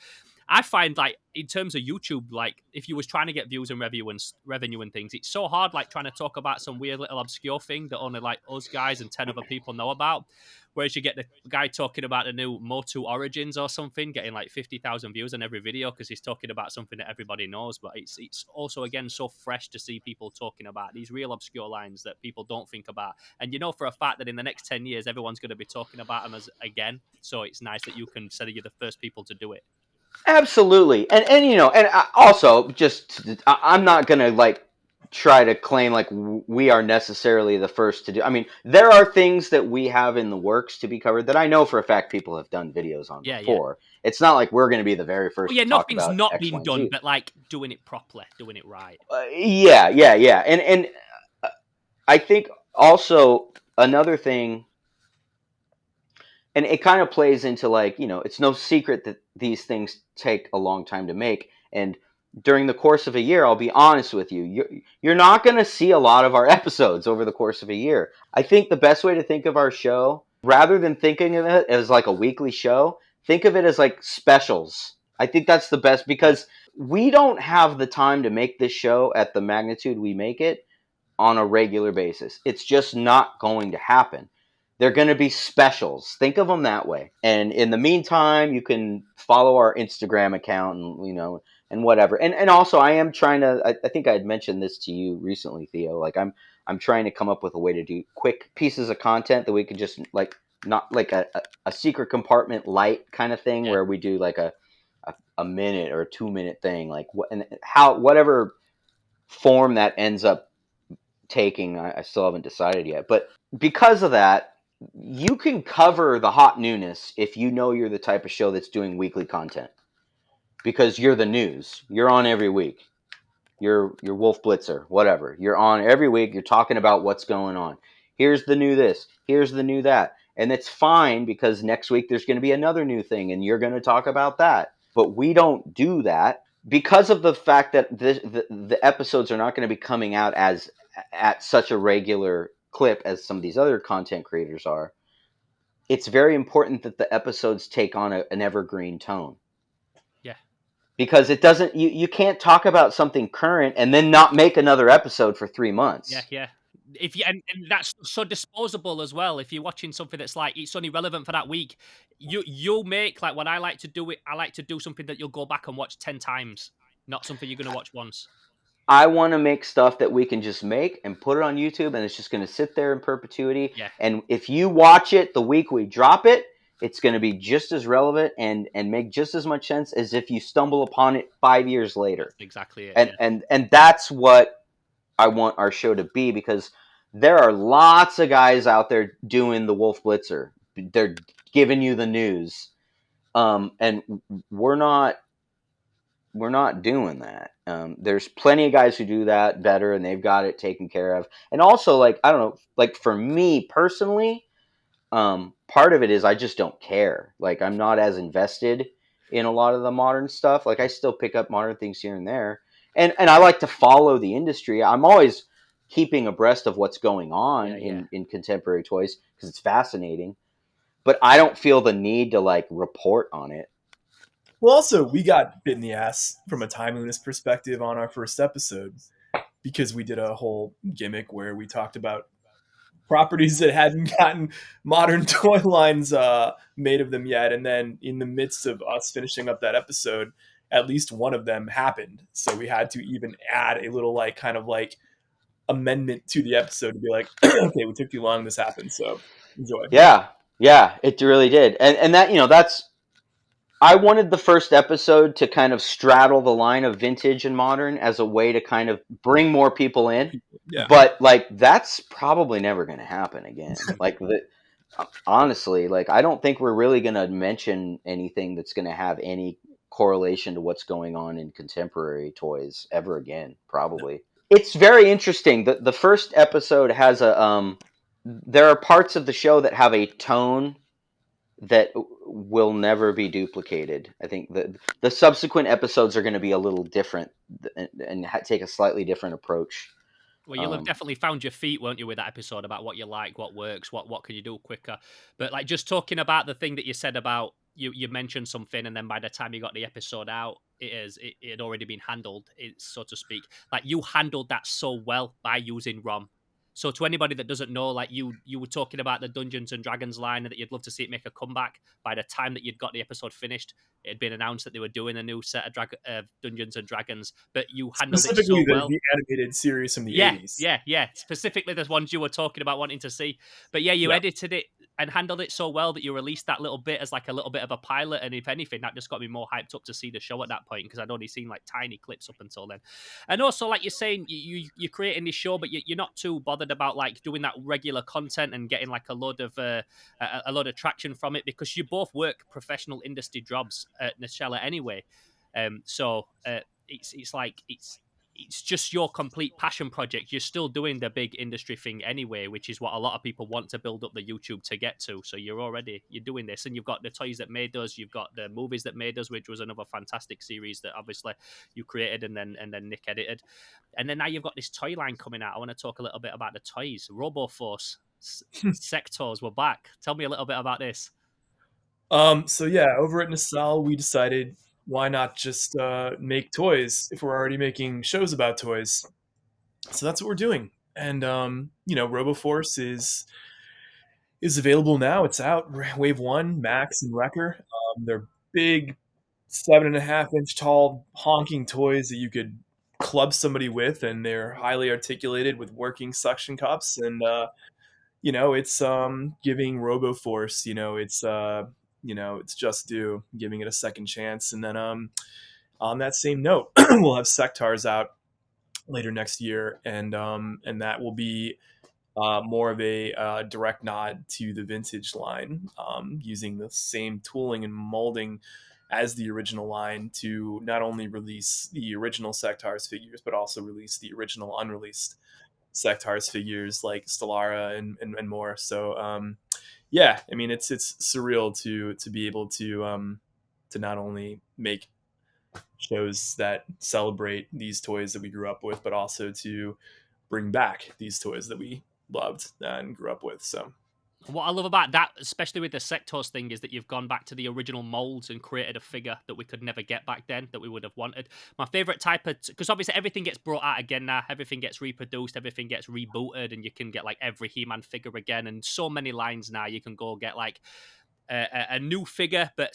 I find like in terms of YouTube, like if you was trying to get views and revenue and things, it's so hard like trying to talk about some weird little obscure thing that only like us guys and 10 other people know about. Whereas you get the guy talking about the new Motu Origins or something, getting like 50,000 views on every video because he's talking about something that everybody knows. But it's also again so fresh to see people talking about these real obscure lines that people don't think about. And you know for a fact that in the next 10 years, everyone's going to be talking about them as again. So it's nice that you can say that you're the first people to do it. Absolutely, and you know, and also just I'm not gonna like try to claim like we are necessarily the first to do. I mean, there are things that we have in the works to be covered that I know for a fact people have done videos on Yeah, yeah. before. It's not like we're going to be the very Well, first yeah, to talk nothing's about not X, Y, being and done, Z. but like doing it properly, doing it right. Yeah, and I think also another thing, and it kind of plays into like, you know, it's no secret that these things take a long time to make. And during the course of a year, I'll be honest with you, you're not going to see a lot of our episodes over the course of a year. I think the best way to think of our show, rather than thinking of it as like a weekly show, think of it as like specials. I think that's the best because we don't have the time to make this show at the magnitude we make it on a regular basis. It's just not going to happen. They're going to be specials. Think of them that way. And in the meantime, you can follow our Instagram account and, you know, and whatever. And also I am trying to, I think I had mentioned this to you recently, Theo, like I'm trying to come up with a way to do quick pieces of content that we could just like, not like a secret compartment light kind of thing where we do like a minute or a 2 minute thing, like what, and how, whatever form that ends up taking, I still haven't decided yet. But because of that, you can cover the hot newness if you know you're the type of show that's doing weekly content. Because you're the news. You're on every week. You're Wolf Blitzer, whatever. You're on every week. You're talking about what's going on. Here's the new this. Here's the new that. And it's fine because next week there's going to be another new thing and you're going to talk about that. But we don't do that because of the fact that the episodes are not going to be coming out as at such a regular clip as some of these other content creators are. It's very important that the episodes take on an evergreen tone. Yeah. Because it doesn't, you can't talk about something current and then not make another episode for 3 months. Yeah. If you and that's so disposable as well. If you're watching something that's like it's only relevant for that week, you'll make like when I like to do it. I like to do something that you'll go back and watch 10 times, not something you're going to watch once. I want to make stuff that we can just make and put it on YouTube, and it's just going to sit there in perpetuity. Yeah. And if you watch it the week we drop it, it's going to be just as relevant and make just as much sense as if you stumble upon it 5 years later. That's exactly it. And that's what I want our show to be, because there are lots of guys out there doing the Wolf Blitzer. They're giving you the news, and we're not doing that. There's plenty of guys who do that better, and they've got it taken care of. And also, like, I don't know, like for me personally, part of it is I just don't care. Like, I'm not as invested in a lot of the modern stuff. Like, I still pick up modern things here and there, and I like to follow the industry. I'm always keeping abreast of what's going on in contemporary toys because it's fascinating. But I don't feel the need to like report on it. Well, also, we got bit in the ass from a timeliness perspective on our first episode because we did a whole gimmick where we talked about properties that hadn't gotten modern toy lines made of them yet. And then in the midst of us finishing up that episode, at least one of them happened. So we had to even add a little like kind of like amendment to the episode to be like, okay, we took too long, this happened. So enjoy. Yeah, it really did. And that, you know, that's, I wanted the first episode to kind of straddle the line of vintage and modern as a way to kind of bring more people in. Yeah. But like, that's probably never going to happen again. Like, honestly, like, I don't think we're really going to mention anything that's going to have any correlation to what's going on in contemporary toys ever again, probably. It's very interesting. The first episode has there are parts of the show that have a tone that will never be duplicated. I think the subsequent episodes are going to be a little different and take a slightly different approach. Well, you'll have definitely found your feet, won't you, with that episode about what you like, what works, what can you do quicker. But like just talking about the thing that you said about you mentioned something, and then by the time you got the episode out, it had already been handled, so to speak. Like you handled that so well by using ROM. So to anybody that doesn't know, like you were talking about the Dungeons and Dragons line and that you'd love to see it make a comeback. By the time that you'd got the episode finished, it had been announced that they were doing a new set of Dungeons and Dragons, but you handled it so Specifically, well. the animated series from the Yeah, 80s. yeah. Specifically, there's ones you were talking about wanting to see. But yeah, you edited it and handled it so well that you released that little bit as like a little bit of a pilot. And if anything, that just got me more hyped up to see the show at that point because I'd only seen like tiny clips up until then. And also, like you're saying, you're creating this show, but you're not too bothered about like doing that regular content and getting like a load of traction from it because you both work professional industry jobs at Nacelle anyway. So it's just your complete passion project. You're still doing the big industry thing anyway, which is what a lot of people want to build up the YouTube to get to. So you're doing this, and you've got the toys that made us, you've got the movies that made us, which was another fantastic series that obviously you created and then Nick edited, and then now you've got this toy line coming out. I want to talk a little bit about the toys. Roboforce, Sectaurs, we're back. Tell me a little bit about this. So yeah, over at Nacelle, we decided why not just make toys if we're already making shows about toys. So that's what we're doing. And Roboforce is available now. It's out. Wave 1, Max and Wrecker. They're big, 7.5-inch tall honking toys that you could club somebody with, and they're highly articulated with working suction cups. And it's giving Roboforce, it's just due, giving it a second chance. And then on that same note, we'll have Sectaurs out later next year, and that will be more of a direct nod to the vintage line, using the same tooling and molding as the original line to not only release the original Sectaurs figures, but also release the original unreleased Sectaurs figures like Stellara and more. So yeah, I mean it's surreal to be able to not only make shows that celebrate these toys that we grew up with, but also to bring back these toys that we loved and grew up with. So what I love about that, especially with the Sectaurs thing, is that you've gone back to the original molds and created a figure that we could never get back then, that we would have wanted. My favorite type of, because obviously everything gets brought out again now, everything gets reproduced, everything gets rebooted, and you can get like every He-Man figure again, and so many lines now. You can go get like a new figure, but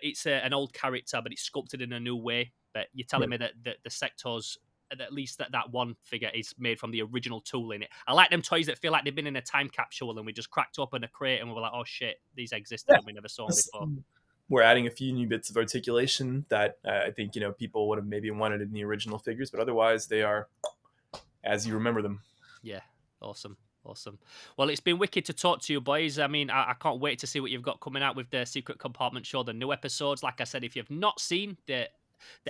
it's an old character, but it's sculpted in a new way. But you're telling me that the Sectaurs, at least that one figure is made from the original tool in it. I like them toys that feel like they've been in a time capsule and we just cracked open a crate and we were like, oh shit, these existed and we never saw them before. We're adding a few new bits of articulation that I think people would have maybe wanted in the original figures, but otherwise they are as you remember them. Yeah, awesome. Well, it's been wicked to talk to you, boys. I mean, I can't wait to see what you've got coming out with the Secret Compartment show, the new episodes. Like I said, if you've not seen the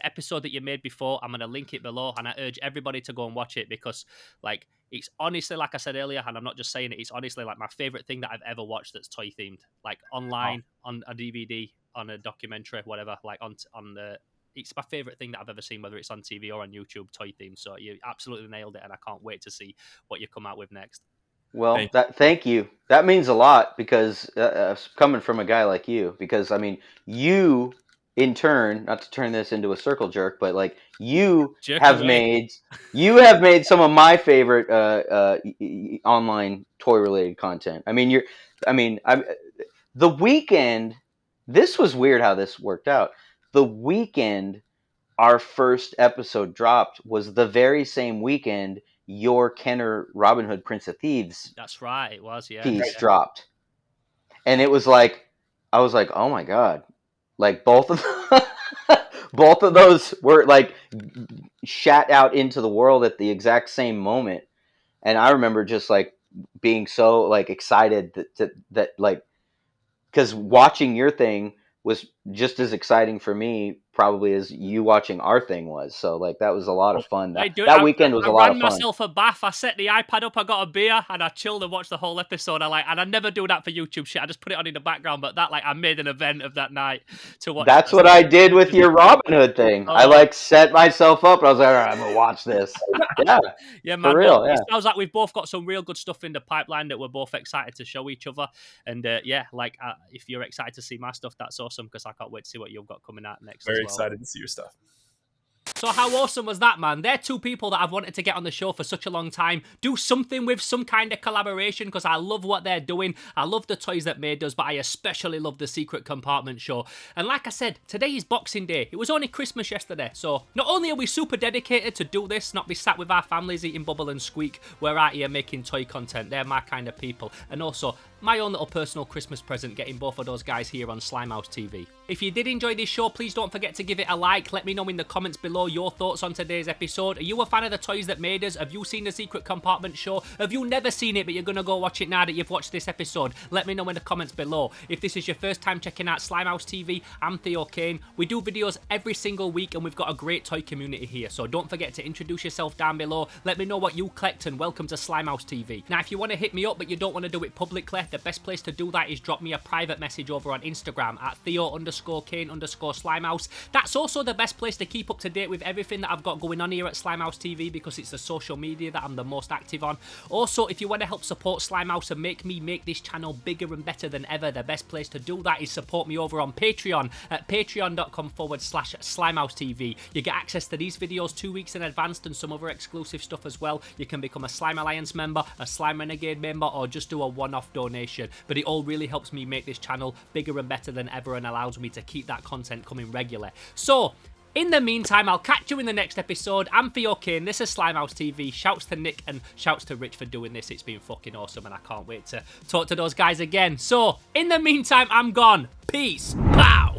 episode that you made before, I'm going to link it below, and I urge everybody to go and watch it because, like, it's honestly, like I said earlier, and I'm not just saying it, it's honestly like my favorite thing that I've ever watched that's toy themed, like online, on a DVD, on a documentary, whatever, like on the. It's my favorite thing that I've ever seen, whether it's on TV or on YouTube, toy themed. So you absolutely nailed it, and I can't wait to see what you come out with next. Well, thank you. That means a lot because coming from a guy like you, because I mean, you in turn, not to turn this into a circle jerk, but like you have made some of my favorite online toy related content. I mean, the weekend. This was weird how this worked out. The weekend our first episode dropped was the very same weekend your Kenner Robin Hood Prince of Thieves. That's right, it was, yeah. Piece dropped. And it was like, I was like, oh my God. Like both of those were like shat out into the world at the exact same moment. And I remember just like being so like excited that like, because watching your thing was just as exciting for me probably as you watching our thing was. So like that was a lot of fun. That weekend was a lot of fun. I ran myself a bath. I set the iPad up. I got a beer and I chilled and watched the whole episode. And I never do that for YouTube shit. I just put it on in the background. But that, like, I made an event of that night to watch. That's what I did with your Robin Hood thing. I like set myself up and I was like, all right, I'm gonna watch this. Yeah, yeah, man. For real. Yeah. It sounds like we've both got some real good stuff in the pipeline that we're both excited to show each other. And yeah, like if you're excited to see my stuff, that's awesome because I can't wait to see what you've got coming out next. Very as well. excited to see your stuff. So how awesome was that, man? They're two people that I've wanted to get on the show for such a long time. Do something with some kind of collaboration because I love what they're doing. I love the toys that made us, but I especially love the Secret Compartment show. And like I said, today is Boxing Day. It was only Christmas yesterday. So not only are we super dedicated to do this, not be sat with our families eating bubble and squeak, we're out here making toy content. They're my kind of people. And also, my own little personal Christmas present, getting both of those guys here on Slimehouse TV. If you did enjoy this show, please don't forget to give it a like. Let me know in the comments below your thoughts on today's episode. Are you a fan of the toys that made us? Have you seen the Secret Compartment show? Have you never seen it, but you're going to go watch it now that you've watched this episode? Let me know in the comments below. If this is your first time checking out Slimehouse TV, I'm Theo Kane. We do videos every single week, and we've got a great toy community here. So don't forget to introduce yourself down below. Let me know what you collect, and welcome to Slimehouse TV. Now, if you want to hit me up, but you don't want to do it publicly, the best place to do that is drop me a private message over on Instagram at Theo_Kane_Slimehouse. That's also the best place to keep up to date with everything that I've got going on here at Slimehouse TV because it's the social media that I'm the most active on. Also, if you want to help support Slimehouse and make me make this channel bigger and better than ever, the best place to do that is support me over on Patreon at patreon.com/SlimehouseTV. You get access to these videos 2 weeks in advance and some other exclusive stuff as well. You can become a Slime Alliance member, a Slime Renegade member, or just do a one-off donation. But it all really helps me make this channel bigger and better than ever and allows me to keep that content coming regularly. So, in the meantime, I'll catch you in the next episode. I'm Theo Kane, this is Slimehouse TV. Shouts to Nick and shouts to Rich for doing this. It's been fucking awesome and I can't wait to talk to those guys again. So, in the meantime, I'm gone. Peace. Pow!